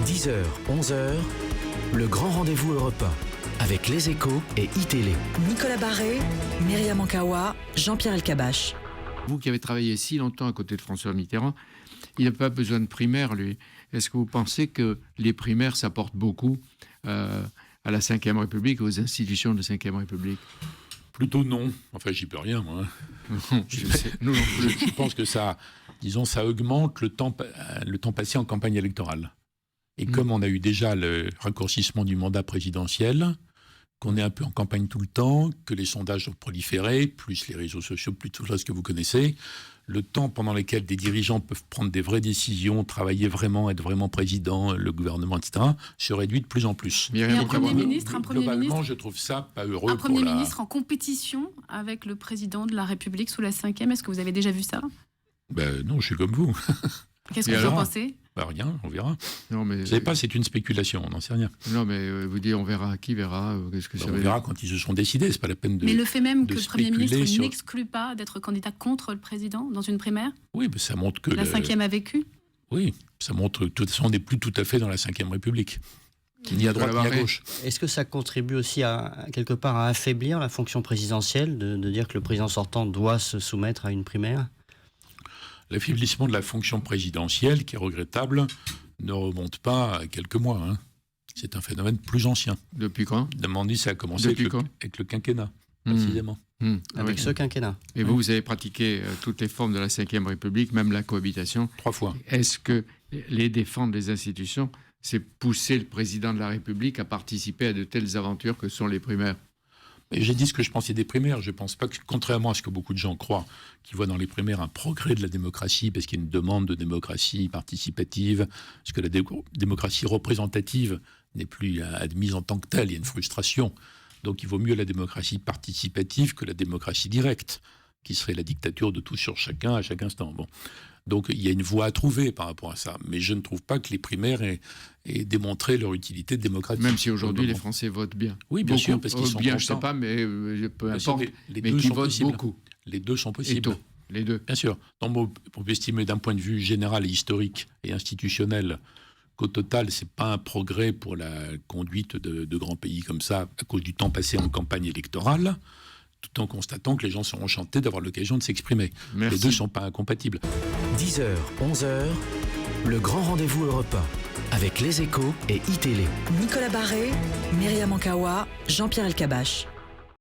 10h, 11h, le grand rendez-vous européen avec Les Échos et iTélé. Nicolas Barré, Myriam Ankawa, Jean-Pierre Elkabbach. Vous qui avez travaillé si longtemps à côté de François Mitterrand, il n'a pas besoin de primaires, lui. Est-ce que vous pensez que les primaires, ça porte beaucoup à la Ve République, aux institutions de la Ve République? Plutôt non. Enfin, j'y peux rien, moi. Je pense que ça, disons, ça augmente le temps passé en campagne électorale. Et comme on a eu déjà le raccourcissement du mandat présidentiel, qu'on est un peu en campagne tout le temps, que les sondages ont proliféré, plus les réseaux sociaux, plus tout le reste que vous connaissez, le temps pendant lequel des dirigeants peuvent prendre des vraies décisions, travailler vraiment, être vraiment président, le gouvernement, etc., se réduit de plus en plus. Et un Premier ministre, globalement, je trouve ça pas heureux. Un Premier ministre en compétition avec le président de la République sous la Ve, est-ce que vous avez déjà vu ça? Non, je suis comme vous. Qu'est-ce que vous en pensez? Rien, on verra. Non, mais... Vous savez pas, c'est une spéculation, on n'en sait rien. Non, mais vous dites on verra, qui verra? Qu'est-ce que ça on verra quand ils se seront décidés, c'est pas la peine de. Mais le fait même que le Premier ministre n'exclut pas d'être candidat contre le président dans une primaire? Oui, mais ça montre que. La Ve a vécu? Oui, ça montre que de toute façon, on n'est plus tout à fait dans la Ve République. Ni à droite ni à gauche. Est-ce que ça contribue aussi quelque part à affaiblir la fonction présidentielle, de dire que le président sortant doit se soumettre à une primaire? L'affaiblissement de la fonction présidentielle, qui est regrettable, ne remonte pas à quelques mois. Hein. C'est un phénomène plus ancien. Depuis quand? Ça a commencé avec le quinquennat, précisément. Avec ce quinquennat. Et vous avez pratiqué toutes les formes de la Ve République, même la cohabitation. 3 fois. Est-ce que les défendre des institutions, c'est pousser le président de la République à participer à de telles aventures que sont les primaires? J'ai dit ce que je pensais des primaires. Je ne pense pas que, contrairement à ce que beaucoup de gens croient, qu'ils voient dans les primaires un progrès de la démocratie, parce qu'il y a une demande de démocratie participative, parce que la démocratie représentative n'est plus admise en tant que telle, il y a une frustration. Donc il vaut mieux la démocratie participative que la démocratie directe, qui serait la dictature de tout sur chacun à chaque instant. Bon. Donc il y a une voie à trouver par rapport à ça. Mais je ne trouve pas que les primaires aient démontré leur utilité démocratique. Même si aujourd'hui les Français votent bien. Oui, bien sûr, parce qu'ils sont bien, contents. je ne sais pas, mais peu importe. Les mais deux qui sont votent possibles. beaucoup. Les deux sont possibles. Les deux. Bien sûr. Donc, on peut estimer d'un point de vue général et historique et institutionnel qu'au total, ce n'est pas un progrès pour la conduite de grands pays comme ça, à cause du temps passé en campagne électorale, tout en constatant que les gens sont enchantés d'avoir l'occasion de s'exprimer. Merci. Les deux ne sont pas incompatibles. 10h, 11h, le grand rendez-vous européen avec Les Échos et iTélé. Nicolas Barré, Myriam Ankawa, Jean-Pierre Elkabbach.